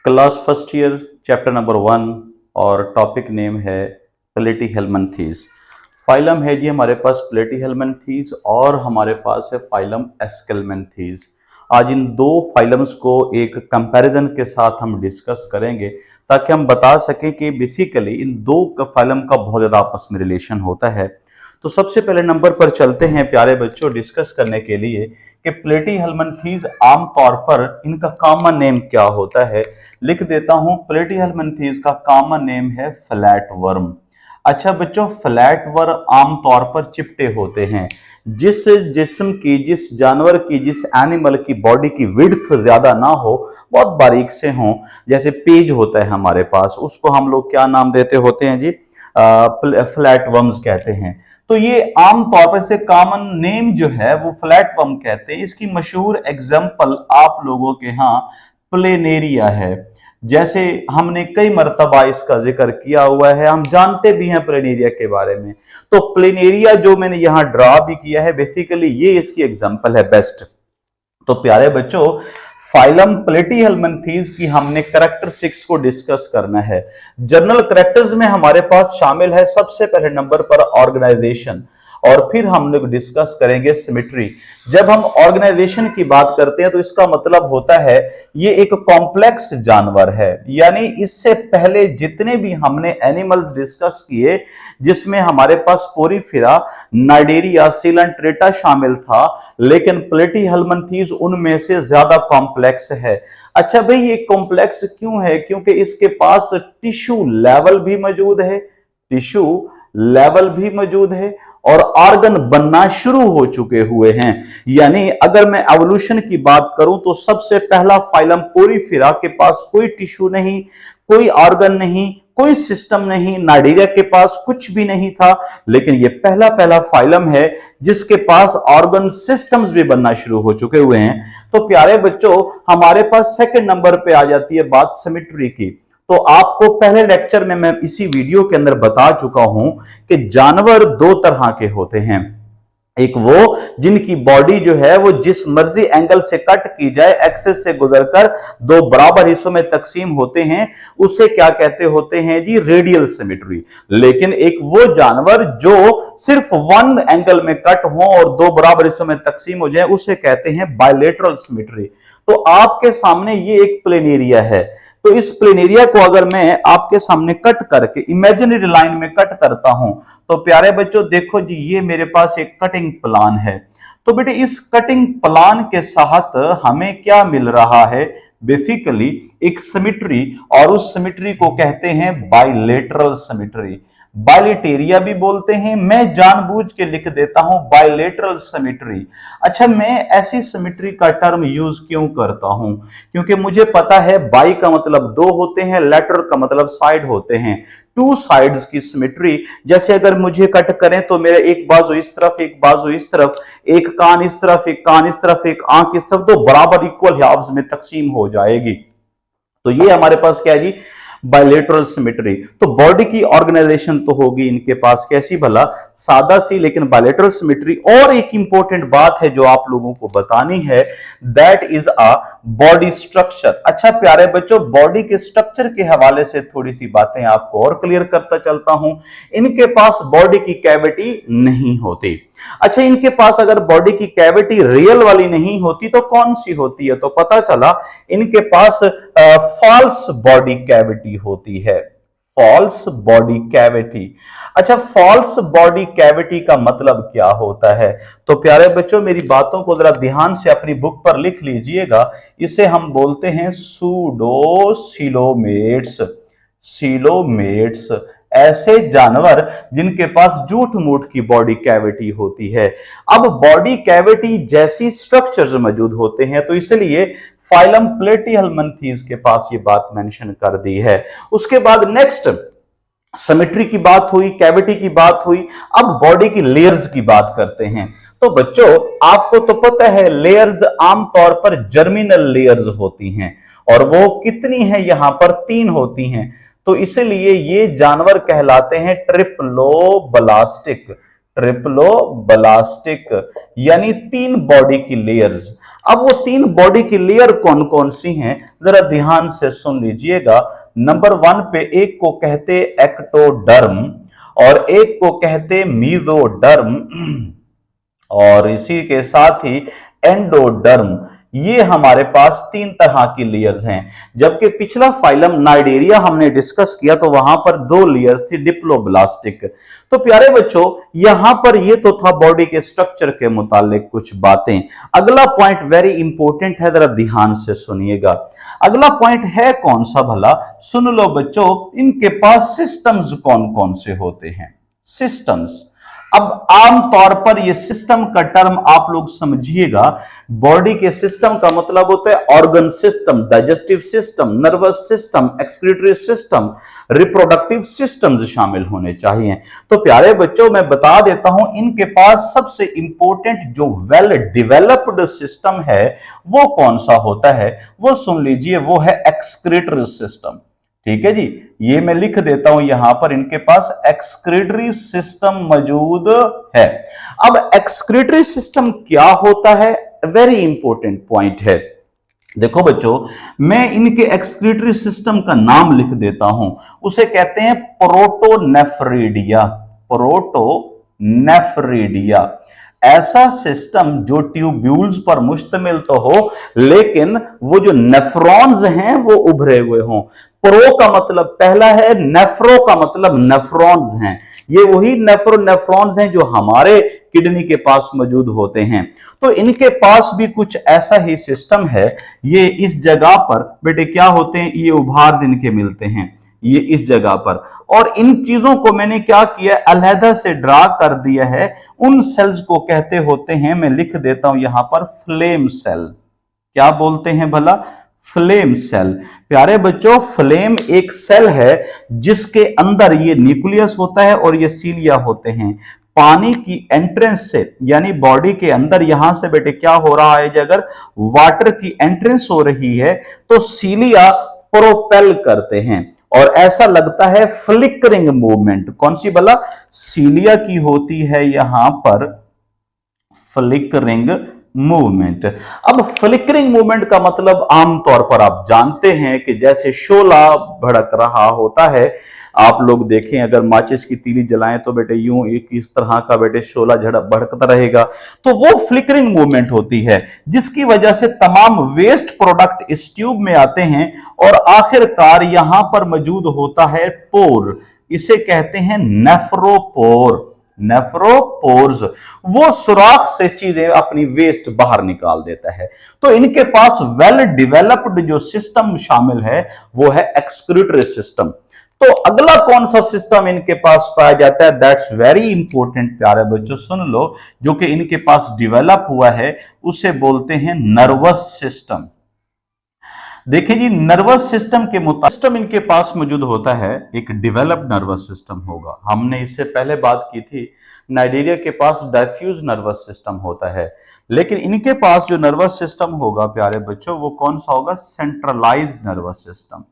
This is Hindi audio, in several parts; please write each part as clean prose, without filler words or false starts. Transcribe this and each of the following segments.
Class first year chapter number 1 और टॉपिक नेम है प्लेटीहेल्मिन्थीज। फाइलम है जी हमारे पास प्लेटीहेल्मिन्थीज और हमारे पास है फाइलम एस्केल्मेंथीज। आज इन दो फाइलम्स को एक कंपैरिजन के साथ हम डिस्कस करेंगे ताकि हम बता सकें कि बेसिकली इन दो फाइलम का बहुत ज़्यादा आपस में रिलेशन होता है। तो सबसे पहले नंबर पर चलते हैं प्यारे बच्चों डिस्कस करने के लिए कि प्लेटीहेल्मिन्थीज आमतौर पर इनका कॉमन नेम क्या होता है। लिख देता हूं, प्लेटीहेल्मिन्थीज का कॉमन नेम है फ्लैट वर्म। अच्छा बच्चों, फ्लैट वर्म आमतौर पर चिपटे होते हैं। जिस जिस्म की, जिस जानवर की, जिस एनिमल की बॉडी की विड्थ ज्यादा ना हो, बहुत बारीक से हो, जैसे पेज होता है हमारे पास, उसको हम लोग क्या नाम देते होते हैं जी, फ्लैट वर्म्स कहते हैं। तो ये आम तौर पर से कॉमन नेम जो है वो फ्लैट वर्म कहते हैं। इसकी मशहूर एग्जांपल आप लोगों के यहाँ प्लेनेरिया है। जैसे हमने कई मर्तबा इसका जिक्र किया हुआ है, हम जानते भी हैं प्लेनेरिया के बारे में। तो प्लेनेरिया जो मैंने यहाँ ड्रा भी किया है, बेसिकली ये इसकी एग्जांपल है बेस्ट। तो प्यारे बच्चों, फाइलम प्लेटीहेल्मिन्थीज की हमने कैरेक्टरिस्टिक्स को डिस्कस करना है। जनरल कैरेक्टर्स में हमारे पास शामिल है सबसे पहले नंबर पर ऑर्गेनाइजेशन, और फिर हम लोग डिस्कस करेंगे सिमेट्री। जब हम ऑर्गेनाइजेशन की बात करते हैं तो इसका मतलब होता है ये एक कॉम्प्लेक्स जानवर है। यानी इससे पहले जितने भी हमने एनिमल्स डिस्कस किए, जिसमें हमारे पास पोरीफेरा, नाइडेरिया, सीलेंट्रेटा शामिल था, लेकिन प्लेटीहेल्मिन्थीज उनमें से ज्यादा कॉम्प्लेक्स है। अच्छा भाई, ये कॉम्प्लेक्स क्यों है? क्योंकि इसके पास टिश्यू लेवल भी मौजूद है, टिश्यू लेवल भी मौजूद है और ऑर्गन बनना शुरू हो चुके हुए हैं। यानी अगर मैं एवोल्यूशन की बात करूं तो सबसे पहला फाइलम पोरीफेरा के पास कोई टिश्यू नहीं, कोई ऑर्गन नहीं, कोई सिस्टम नहीं, नाइडेरिया के पास कुछ भी नहीं था, लेकिन ये पहला फाइलम है जिसके पास ऑर्गन सिस्टम्स भी बनना शुरू हो चुके हुए हैं। तो प्यारे बच्चों, हमारे पास सेकंड नंबर पे आ जाती है बात सिमेट्री की। तो आपको पहले लेक्चर में मैं इसी वीडियो के अंदर बता चुका हूं कि जानवर दो तरह के होते हैं। एक वो जिनकी बॉडी जो है वो जिस मर्जी एंगल से कट की जाए, एक्सेस से गुजरकर दो बराबर हिस्सों में तकसीम होते हैं, उसे क्या कहते होते हैं जी, रेडियल सिमेट्री। लेकिन एक वो जानवर जो सिर्फ वन एंगल में कट हो और दो बराबर हिस्सों में तकसीम हो जाए, उसे कहते हैं बायलेटरल सिमेट्री। तो आपके सामने ये एक प्लेनेरिया है। तो इस प्लेनेरिया को अगर मैं आपके सामने कट करके इमेजिनरी लाइन में कट करता हूं, तो प्यारे बच्चों देखो जी, ये मेरे पास एक कटिंग प्लान है। तो बेटे इस कटिंग प्लान के साथ हमें क्या मिल रहा है? बेसिकली एक सिमेट्री, और उस सिमेट्री को कहते हैं बायलेटरल सिमेट्री। बायलेटेरिया भी बोलते हैं, मैं जानबूझ के लिख देता हूं बायलेटरल सिमेट्री। अच्छा, मैं ऐसी सिमेट्री का टर्म यूज क्यों करता हूं? क्योंकि मुझे पता है बाई का मतलब दो होते हैं, लेटर का मतलब साइड होते हैं। टू साइड्स की सिमेट्री, जैसे अगर मुझे कट करें तो मेरा एक बाजू इस तरफ, एक बाजू इस तरफ, एक कान इस तरफ, एक कान इस तरफ, एक आंख इस तरफ, तो बराबर इक्वल हाफ्स में तकसीम हो जाएगी। तो ये हमारे पास क्या है जी, बायलेटरल सिमेट्री। तो बॉडी की ऑर्गेनाइजेशन तो होगी इनके पास कैसी भला, सादा सी, लेकिन बायलेटरल सिमेट्री। और एक इंपॉर्टेंट बात है जो आप लोगों को बतानी है, that is a body structure. अच्छा प्यारे बच्चों, बॉडी के स्ट्रक्चर के हवाले से थोड़ी सी बातें आपको और क्लियर करता चलता हूं। इनके पास बॉडी की कैविटी नहीं होती। अच्छा, इनके पास अगर बॉडी की कैविटी रियल वाली नहीं होती तो कौन सी होती है? तो पता चला इनके पास फॉल्स बॉडी कैविटी होती है, फॉल्स बॉडी कैविटी। अच्छा, फॉल्स बॉडी कैविटी का मतलब क्या होता है? तो प्यारे बच्चों, मेरी बातों को जरा ध्यान से अपनी बुक पर लिख लीजिएगा। इसे हम बोलते हैं सूडोसीलोमेट्स। सीलोमेट्स ऐसे जानवर जिनके पास जूठ मूठ की बॉडी कैविटी होती है। अब बॉडी कैविटी जैसी स्ट्रक्चर्स मौजूद होते हैं, तो इसलिए फाइलम प्लेटीहेल्मिन्थीज के पास ये बात मेंशन कर दी है। उसके बाद नेक्स्ट सिमेट्री की बात हुई, कैविटी की बात हुई, अब बॉडी की लेयर्स की बात करते हैं। तो बच्चों आपको तो पता है लेयर्स आमतौर पर जर्मिनल लेयर्स होती हैं, और वो कितनी है? यहां पर 3 होती हैं। तो इसलिए ये जानवर कहलाते हैं ट्रिप्लोब्लास्टिक। ट्रिप्लोब्लास्टिक यानी 3 बॉडी की लेयर्स। अब वो 3 बॉडी की लेयर कौन कौन सी हैं, जरा ध्यान से सुन लीजिएगा। नंबर 1 पे एक को कहते एक्टोडर्म और एक को कहते मीजोडर्म और इसी के साथ ही एंडोडर्म। ये हमारे पास 3 तरह की लेयर्स हैं। जबकि पिछला फाइलम नाइडेरिया हमने डिस्कस किया तो वहां पर 2 लेयर्स थी डिप्लोब्लास्टिक। तो प्यारे बच्चों, यहां पर ये तो था बॉडी के स्ट्रक्चर के मुतालिक कुछ बातें। अगला पॉइंट वेरी इंपॉर्टेंट है, जरा ध्यान से सुनिएगा। अगला पॉइंट है कौन सा भला, सुन लो बच्चों। इनके पास सिस्टम्स कौन कौन से होते हैं, सिस्टम्स। अब आमतौर पर ये सिस्टम का टर्म आप लोग समझिएगा। बॉडी के सिस्टम का मतलब होता है organ system, digestive system, nervous system, excretory system, reproductive systems शामिल होने चाहिए। तो प्यारे बच्चों, मैं बता देता हूं, इनके पास सबसे इंपॉर्टेंट जो वेल डेवलप्ड सिस्टम है वो कौन सा होता है, वो सुन लीजिए, वो है एक्सक्रीटरी सिस्टम। ठीक है जी, ये मैं लिख देता हूं यहां पर, इनके पास एक्सक्रीटरी सिस्टम मौजूद है। अब एक्सक्रीटरी सिस्टम क्या होता है, वेरी इंपॉर्टेंट पॉइंट है। देखो बच्चों, मैं इनके एक्सक्रीटरी सिस्टम का नाम लिख देता हूं, उसे कहते हैं प्रोटोनेफ्रिडिया। प्रोटोनेफ्रिडिया ऐसा सिस्टम जो ट्यूब्यूल्स पर मुश्तमिल तो हो, लेकिन वो जो नेफ्रॉन्स हैं वो उभरे हुए हों। प्रो का मतलब पहला है, नेफ्रो का मतलब नेफ्रॉन्स हैं। ये वही नेफ्रॉन्स हैं जो हमारे किडनी के पास मौजूद होते हैं। तो इनके पास भी कुछ ऐसा ही सिस्टम है। ये इस जगह पर बेटे क्या होते हैं, ये उभार इनके मिलते हैं, ये इस जगह पर। और इन चीजों को मैंने क्या किया, अलहदा से ड्रा कर दिया है। उन सेल्स को कहते होते हैं, मैं लिख देता हूं यहां पर, फ्लेम सेल। क्या बोलते हैं भला, फ्लेम सेल। प्यारे बच्चों, फ्लेम एक सेल है जिसके अंदर ये न्यूक्लियस होता है और ये सीलिया होते हैं। पानी की एंट्रेंस से, यानी बॉडी के अंदर यहां से बेटे क्या हो रहा है, अगर वाटर की एंट्रेंस हो रही है तो सीलिया प्रोपेल करते हैं और ऐसा लगता है फ्लिकरिंग मूवमेंट। कौन सी भला, सीलिया की होती है यहां पर फ्लिकरिंग मूवमेंट। अब फ्लिकरिंग मूवमेंट का मतलब आमतौर पर आप जानते हैं कि जैसे शोला भड़क रहा होता है, आप लोग देखें अगर माचिस की तीली जलाएं तो बेटे यूं एक इस तरह का बेटे शोला झड़क भड़कता रहेगा, तो वो फ्लिकरिंग मूवमेंट होती है, जिसकी वजह से तमाम वेस्ट प्रोडक्ट इस ट्यूब में आते हैं और आखिरकार यहां पर मौजूद होता है पोर। इसे कहते हैं नेफ्रोपोर। नेफ्रोपोर्स, वो सुराख से चीजें अपनी वेस्ट बाहर निकाल देता है। तो इनके पास वेल डेवलप्ड जो सिस्टम शामिल है वो है एक्सक्रीटरी सिस्टम। तो अगला कौन सा सिस्टम इनके पास पाया जाता है, दैट्स वेरी इंपॉर्टेंट प्यारे बच्चों, सुन लो, जो कि इनके पास डेवलप हुआ है उसे बोलते हैं नर्वस सिस्टम। देखिए जी, नर्वस सिस्टम के मुताबिक इनके पास मौजूद होता है, एक डेवलप्ड नर्वस सिस्टम होगा। हमने इससे पहले बात की थी, नाइजीरिया के पास डायफ्यूज नर्वस सिस्टम होता है, लेकिन इनके पास जो नर्वस सिस्टम होगा प्यारे बच्चों वो कौन सा होगा, सेंट्रलाइज्ड नर्वस सिस्टम।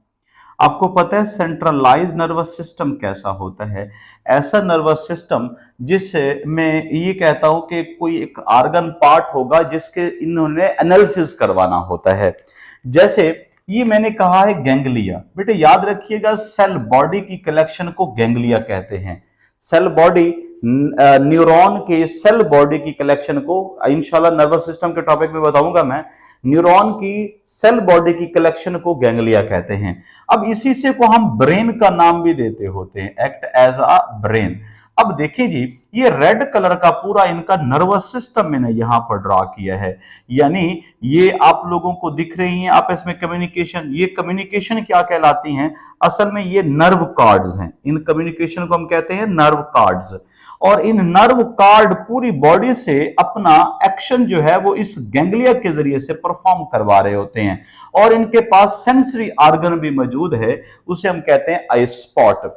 आपको पता है सेंट्रलाइज नर्वस सिस्टम कैसा होता है, ऐसा नर्वस सिस्टम जिससे मैं ये कहता हूं कि कोई एक आर्गन पार्ट होगा जिसके इन्होंने एनालिसिस करवाना होता है। जैसे ये मैंने कहा है गैंग्लिया, बेटे याद रखिएगा, सेल बॉडी की कलेक्शन को गैंग्लिया कहते हैं। सेल बॉडी, न्यूरॉन के सेल बॉडी की कलेक्शन को इंशाल्लाह नर्वस सिस्टम के टॉपिक में बताऊंगा मैं, न्यूरॉन की सेल बॉडी की कलेक्शन को गैंग्लिया कहते हैं। अब इसी से को हम ब्रेन का नाम भी देते होते हैं, एक्ट एज अ ब्रेन। अब देखिए जी, ये रेड कलर का पूरा इनका नर्वस सिस्टम मैंने यहां पर ड्रा किया है, यानी ये आप लोगों को दिख रही हैं आपस में कम्युनिकेशन। ये कम्युनिकेशन क्या कहलाती हैं, असल में ये नर्व कार्ड्स हैं। इन कम्युनिकेशन को हम कहते हैं नर्व कार्ड्स, और इन नर्व कार्ड पूरी बॉडी से अपना एक्शन जो है वो इस गैंग्लिया के जरिए से परफॉर्म करवा रहे होते हैं। और इनके पास सेंसरी ऑर्गन भी मौजूद है, उसे हम कहते हैं आई स्पॉट।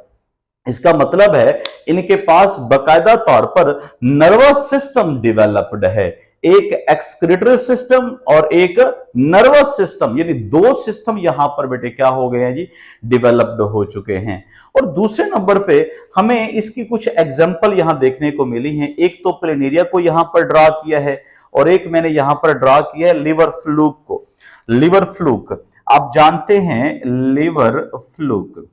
इसका मतलब है इनके पास बकायदा तौर पर नर्वस सिस्टम डेवलप्ड है, एक एक्सक्रीटरी सिस्टम और एक नर्वस सिस्टम, यानी 2 सिस्टम यहां पर बेटे क्या हो गए हैं जी, डेवलप्ड हो चुके हैं। और दूसरे नंबर पे हमें इसकी कुछ एग्जांपल यहां देखने को मिली हैं। एक तो प्लेनेरिया को यहां पर ड्रा किया है, और एक मैंने यहां पर ड्रा किया है लिवर फ्लूक को। लिवर फ्लूक आप जानते हैं, लिवर फ्लूक।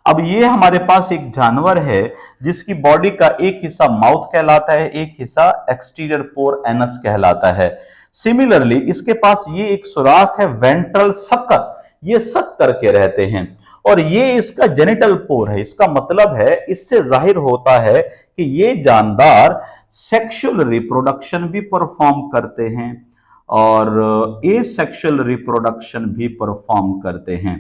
अब ये हमारे पास एक जानवर है जिसकी बॉडी का एक हिस्सा माउथ कहलाता है, एक हिस्सा एक्सटीरियर पोर एनस कहलाता है। सिमिलरली इसके पास ये एक सुराख है वेंट्रल सक्कर, ये सक करके रहते हैं, और ये इसका जेनिटल पोर है। इसका मतलब है, इससे जाहिर होता है कि ये जानदार सेक्सुअल रिप्रोडक्शन भी परफॉर्म करते हैं और एसेक्सुअल रिप्रोडक्शन भी परफॉर्म करते हैं।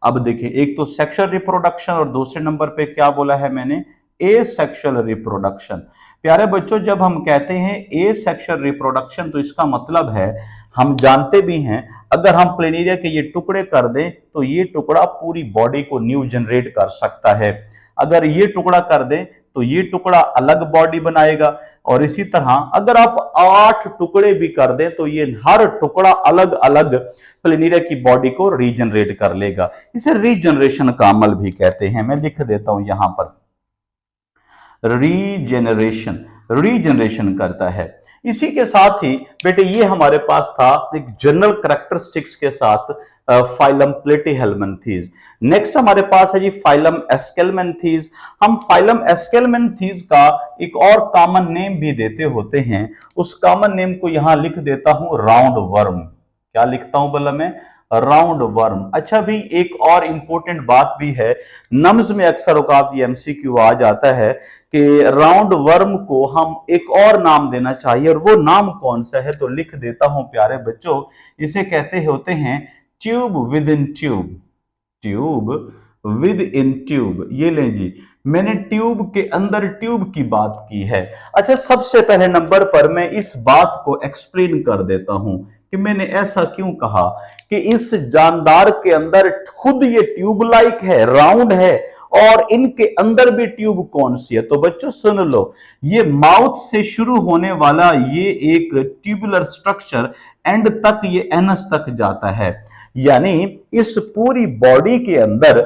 अब देखिए, एक तो सेक्सुअल रिप्रोडक्शन और दूसरे नंबर पे क्या बोला है मैंने, एसेक्सुअल रिप्रोडक्शन। प्यारे बच्चों, जब हम कहते हैं एसेक्सुअल रिप्रोडक्शन तो इसका मतलब है, हम जानते भी हैं, अगर हम प्लेनेरिया के ये टुकड़े कर दें तो ये टुकड़ा पूरी बॉडी को न्यू जनरेट कर सकता है। अगर ये टुकड़ा कर दें तो ये टुकड़ा अलग बॉडी बनाएगा, और इसी तरह अगर आप 8 टुकड़े भी कर दें तो ये हर टुकड़ा अलग अलग प्लेनेरिया की बॉडी को रीजनरेट कर लेगा। इसे रीजनरेशन का अमल भी कहते हैं। मैं लिख देता हूं यहां पर, रीजनरेशन, रीजनरेशन करता है। इसी के साथ ही बेटे ये हमारे पास था एक जनरल कैरेक्टरिस्टिक्स के साथ फाइलम प्लेटीहेल्मिन्थीज। नेक्स्ट हमारे पास है जी फाइलम एस्केल्मेंथीज। हम फाइलम एस्केल्मेंथीज का एक और कॉमन नेम भी देते होते हैं, उस कॉमन नेम को यहां लिख देता हूं राउंड वर्म। क्या लिखता हूं बोला मैं, राउंड वर्म। अच्छा भी एक और इंपॉर्टेंट बात भी है, नम्स में अक्सर औकात ये एमसीक्यू आ जाता है कि राउंड वर्म को हम एक और नाम देना चाहिए, और वो नाम कौन सा है, तो लिख देता हूं प्यारे बच्चों, इसे कहते होते हैं tube with in tube, tube with in tube. ये लें जी, मैंने ट्यूब के अंदर ट्यूब की बात की है। अच्छा, सबसे पहले नंबर पर मैं इस बात को एक्सप्लेन कर देता हूं कि मैंने ऐसा क्यों कहा कि इस जानदार के अंदर खुद ये ट्यूब लाइक है, राउंड है, और इनके अंदर भी ट्यूब कौन सी है, तो बच्चों सुन लो, ये माउथ से शुरू होने वाला ये एक ट्यूबुलर स्ट्रक्चर एंड तक ये एनस तक जाता है। यानी इस पूरी बॉडी के अंदर,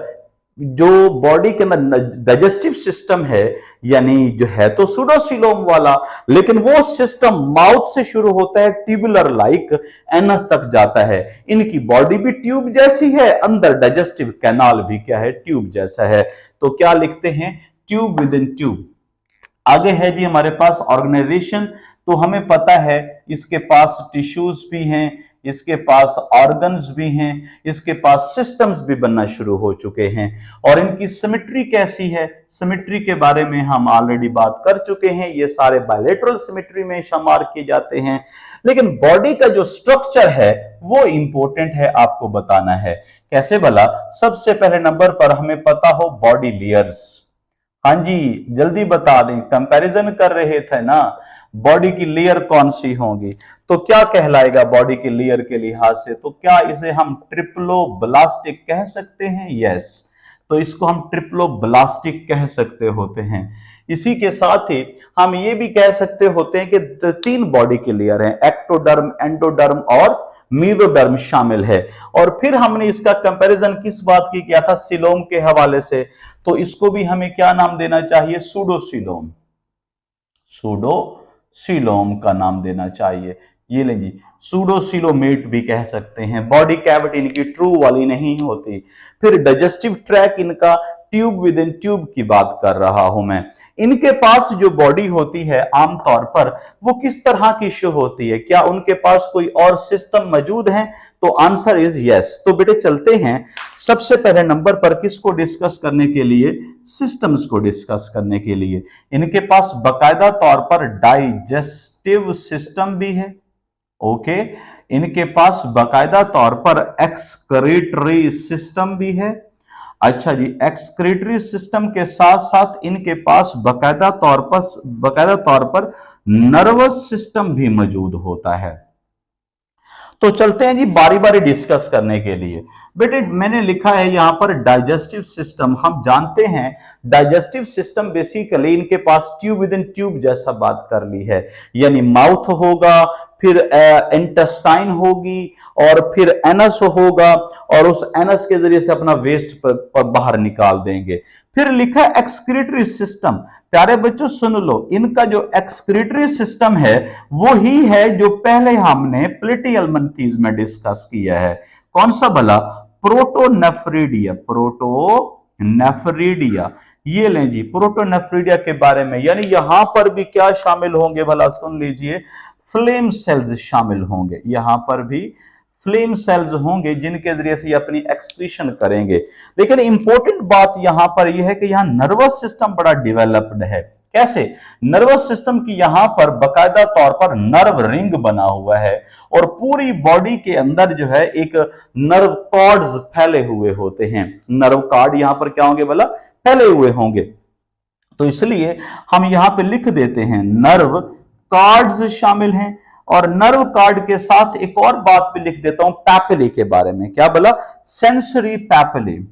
जो बॉडी के अंदर डाइजेस्टिव सिस्टम है, यानी जो है तो सूडोसिलोम वाला, लेकिन वो सिस्टम माउथ से शुरू होता है, ट्यूबुलर लाइक एनस तक जाता है। इनकी बॉडी भी ट्यूब जैसी है, अंदर डाइजेस्टिव कैनाल भी क्या है, ट्यूब जैसा है। तो क्या लिखते हैं, ट्यूब विद इन ट्यूब। आगे है जी हमारे पास ऑर्गेनाइजेशन। तो हमें पता है इसके पास टिश्यूज भी हैं, इसके पास ऑर्गन्स भी हैं, इसके पास सिस्टम्स भी बनना शुरू हो चुके हैं। और इनकी सिमेट्री कैसी है, सिमेट्री के बारे में हम ऑलरेडी बात कर चुके हैं, ये सारे बायलेटरल सिमेट्री में शुमार किए जाते हैं। लेकिन बॉडी का जो स्ट्रक्चर है वो इंपॉर्टेंट है, आपको बताना है। कैसे भला, सबसे पहले नंबर पर हमें पता हो बॉडी लेयर्स। हाँ जी, जल्दी बता दें, कंपैरिजन कर रहे थे ना, बॉडी की लेयर कौन सी होगी, तो क्या कहलाएगा बॉडी की लेयर के लिहाज से, तो क्या इसे हम ट्रिप्लोब्लास्टिक कह सकते हैं, यस, तो इसको हम ट्रिप्लोब्लास्टिक कह सकते होते हैं। इसी के साथ ही हम ये भी कह सकते होते हैं कि 3 बॉडी के लेयर हैं, एक्टोडर्म, एंडोडर्म और मीजोडर्म शामिल है। और फिर हमने इसका कंपैरिजन किस बात की किया था, सिलोम के हवाले से, तो इसको भी हमें क्या नाम देना चाहिए, सूडोसिलोम, सूडोसिलोम का नाम देना चाहिए। ये लें जी, सूडोसिलोमेट भी कह सकते हैं। बॉडी कैविटी इनकी ट्रू वाली नहीं होती। फिर डाइजेस्टिव ट्रैक इनका ट्यूब विद इन ट्यूब की बात कर रहा हूं मैं। इनके पास जो बॉडी होती है आमतौर पर वो किस तरह की शो होती है, क्या उनके पास कोई और सिस्टम मौजूद है, तो आंसर इज यस। तो बेटे चलते हैं सबसे पहले नंबर पर किसको डिस्कस करने के लिए, सिस्टम्स को डिस्कस करने के लिए। इनके पास बाकायदा तौर पर डाइजेस्टिव सिस्टम भी है, ओके, इनके पास बाकायदा तौर पर एक्सक्रीटरी सिस्टम भी है। अच्छा जी, एक्सक्रीटरी सिस्टम के साथ साथ इनके पास बाकायदा तौर पर नर्वस सिस्टम भी मौजूद होता है। तो चलते हैं जी बारी बारी डिस्कस करने के लिए। बेटे मैंने लिखा है यहां पर डाइजेस्टिव सिस्टम। हम जानते हैं डाइजेस्टिव सिस्टम बेसिकली इनके पास ट्यूब विद इन ट्यूब जैसा बात कर ली है, यानी माउथ होगा, फिर इंटेस्टाइन होगी, और फिर एनस होगा, और उस एनस के जरिए से अपना वेस्ट पर बाहर निकाल देंगे। फिर लिखा एक्सक्रीटरी सिस्टम। प्यारे बच्चों सुन लो, इनका जो एक्सक्रीटरी सिस्टम है वो ही है जो पहले हमने प्लेटिहेल्मिन्थीज में डिस्कस किया है। कौन सा भला? प्रोटोनेफ्रिडिया। प्रोटोनेफ्रिडिया, ये लें जी प्रोटोनेफ्रिडिया के बारे में, यानी यहां पर भी क्या शामिल होंगे भला? सुन लीजिए, फ्लेम सेल्स शामिल होंगे। यहां पर भी फ्लेम सेल्स होंगे जिनके जरिए से ये अपनी एक्सक्रीशन करेंगे। लेकिन इंपॉर्टेंट बात यहां पर यह है कि यहां नर्वस सिस्टम बड़ा डेवलप्ड है। कैसे? नर्वस सिस्टम की यहां पर बकायदा तौर पर नर्व रिंग बना हुआ है और पूरी बॉडी के अंदर जो है एक नर्व कॉर्ड्स फैले हुए होते हैं। नर्व कॉर्ड यहां पर क्या होंगे भला? फैले हुए होंगे। तो इसलिए हम यहां पे लिख देते हैं नर्व कॉर्ड्स शामिल हैं। और नर्व कॉर्ड के साथ एक और बात भी लिख देता हूं पैपिली के बारे में। क्या बोला? Sensory papillae.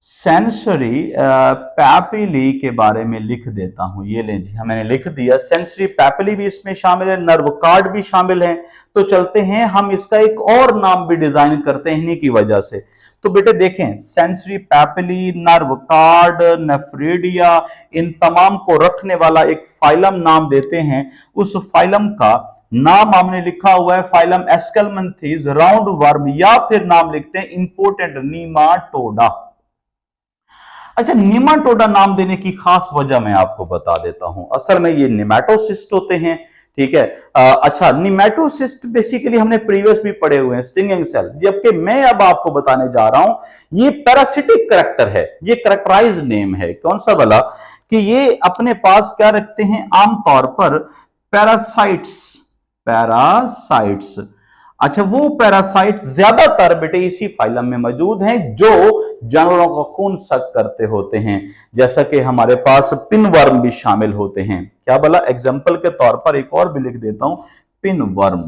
सेंसरी पैपिली के बारे में लिख देता हूं। ये ले जी, मैंने लिख दिया। सेंसरी पैपिली भी इसमें शामिल है, नर्व कॉर्ड भी शामिल है। तो चलते हैं हम इसका एक और नाम भी डिजाइन करते हैं इन्हीं की वजह से। तो बेटे देखें, sensory papillae, nerve cord, nephridia, इन तमाम को रखने वाला एक फाइलम नाम देते हैं। उस फाइलम का नाम हमने लिखा हुआ है फाइलम एस्केल्मेंथीज, राउंड वर्म, या फिर नाम लिखते हैं इंपोर्टेंट नीमाटोडा। अच्छा, नीमाटोडा नाम देने की खास वजह मैं आपको बता देता हूं। असल में ये निमेटोसिस्ट होते हैं, ठीक है। अच्छा, निमेटोसिस्ट बेसिकली हमने प्रीवियस भी पढ़े हुए हैं, स्टिंगिंग सेल। जबकि मैं अब आपको बताने जा रहा हूं ये पैरासिटिक करैक्टर है, ये करैक्टराइज्ड नेम है। कौन सा वाला? कि ये अपने पास क्या रखते हैं आमतौर पर? पैरासाइट्स। अच्छा, वो पैरासाइट्स ज्यादातर बेटे इसी फाइलम में मौजूद हैं जो जानवरों का खून सक करते होते हैं। जैसा कि हमारे पास पिनवर्म भी शामिल होते हैं। क्या बोला? एग्जाम्पल के तौर पर एक और भी लिख देता हूं, पिनवर्म।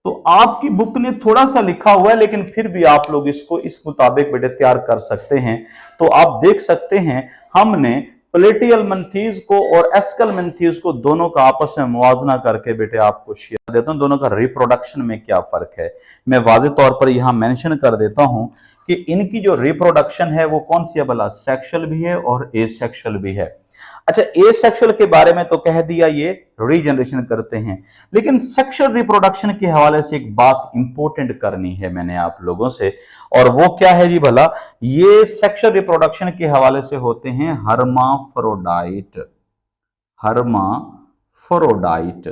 तो आपकी बुक ने थोड़ा सा लिखा हुआ है, लेकिन फिर भी आप लोग इसको इस मुताबिक बेटे तैयार कर सकते हैं। तो आप देख सकते हैं हमने प्लेटिहेल्मिन्थीज को और एस्केल्मेंथीज को दोनों का आपस में मुवाजना करके बेटे आपको शेयर देता हूं, दोनों का रिप्रोडक्शन में क्या फर्क है। मैं वाज़े तौर पर यहां मेंशन कर देता हूं कि इनकी जो रिप्रोडक्शन है वो कौन सी है भला? सेक्सुअल भी है और एसेक्सुअल भी है। अच्छा, एसेक्सुअल के बारे में तो कह दिया, ये रीजनरेशन करते हैं। लेकिन सेक्सुअल रिप्रोडक्शन के हवाले से एक बात इंपॉर्टेंट करनी है मैंने आप लोगों से, और वो क्या है जी भला? ये सेक्सुअल रिप्रोडक्शन के हवाले से होते हैं हर्माफ्रोडाइट। हर्माफ्रोडाइट।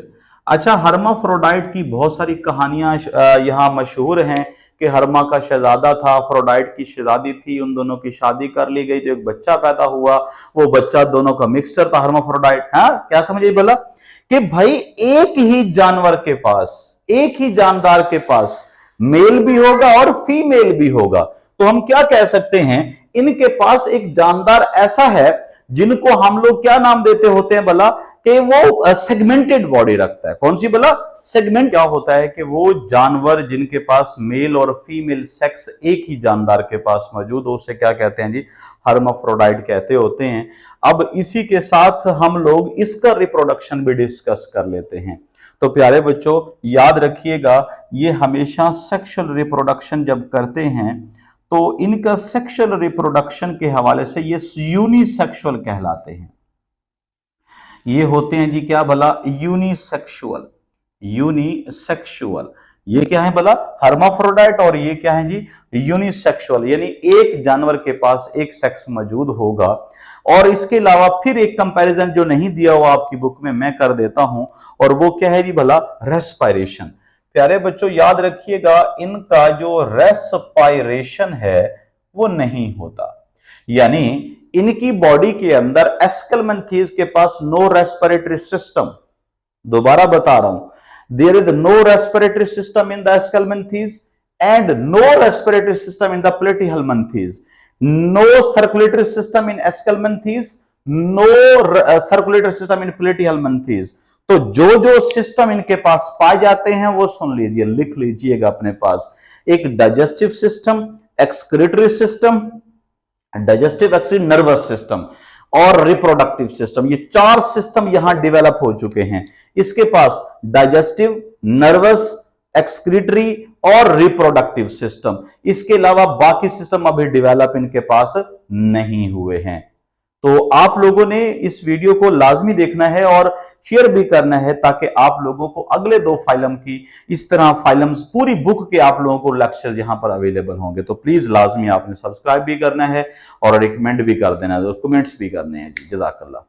अच्छा, हर्माफ्रोडाइट की बहुत सारी कहानियां यहां मशहूर हैं कि हर्मा का शहजादा था, अफ्रोडाइट की शहजादी थी, उन दोनों की शादी कर ली गई तो एक बच्चा पैदा हुआ। वो बच्चा दोनों का मिक्सचर था, हर्माफ्रोडाइट। हाँ, क्या समझिए बोला? कि भाई एक ही जानवर के पास, एक ही जानदार के पास मेल भी होगा और फीमेल भी होगा। तो हम क्या कह सकते हैं? इनके पास एक जानदार ऐसा है जिनको हम लोग क्या नाम देते होते हैं भला? कि वो सेगमेंटेड बॉडी रखता है। कौन सी भला? सेगमेंट। क्या होता है कि वो जानवर जिनके पास मेल और फीमेल सेक्स एक ही जानदार के पास मौजूद हो, उसे क्या कहते हैं जी? हर्माफ्रोडाइट कहते होते हैं। अब इसी के साथ हम लोग इसका रिप्रोडक्शन भी डिस्कस कर लेते हैं। तो प्यारे बच्चों याद रखिएगा, ये हमेशा सेक्सुअल रिप्रोडक्शन जब करते हैं तो इनका सेक्सुअल रिप्रोडक्शन के हवाले से ये यूनिसेक्सुअल कहलाते हैं। ये होते हैं जी क्या भला? यूनिसेक्सुअल। यूनिसेक्सुअल ये क्या है भला? हर्माफ्रोडाइट। और ये क्या है जी? यूनिसेक्सुअल, यानी एक जानवर के पास एक सेक्स मौजूद होगा। और इसके अलावा फिर एक कंपैरिजन जो नहीं दिया हुआ आपकी बुक में मैं कर देता हूं, और वो क्या है जी भला? रेस्पायरेशन। प्यारे बच्चों याद रखिएगा, इनका जो रेस्पायरेशन है वो नहीं होता। यानी इनकी बॉडी के अंदर एस्केल्मेंथीज के पास नो रेस्पिरेटरी सिस्टम। दोबारा बता रहा हूं, there is no respiratory system in the aschelminthes and no respiratory system in the platyhelminthes. No circulatory system in aschelminthes, no circulatory system in platyhelminthes. तो जो जो सिस्टम इनके पास पाए जाते हैं वो सुन लीजिए, लिख लीजिएगा अपने पास। एक digestive system, excretory system, digestive excretory nervous system और रिप्रोडक्टिव सिस्टम। ये चार सिस्टम यहां डेवलप हो चुके हैं। इसके पास डाइजेस्टिव, नर्वस, एक्सक्रीटरी और रिप्रोडक्टिव सिस्टम। इसके अलावा बाकी सिस्टम अभी डेवलप इनके पास नहीं हुए हैं। तो आप लोगों ने इस वीडियो को लाजमी देखना है और शेयर भी करना है, ताकि आप लोगों को अगले 2 फाइलम की इस तरह फाइलम्स पूरी बुक के आप लोगों को लेक्चर्स यहां पर अवेलेबल होंगे। तो प्लीज लाजमी आपने सब्सक्राइब भी करना है और रिकमेंड भी कर देना है, कमेंट्स भी करने हैं जी। जज़ाकल्लाह।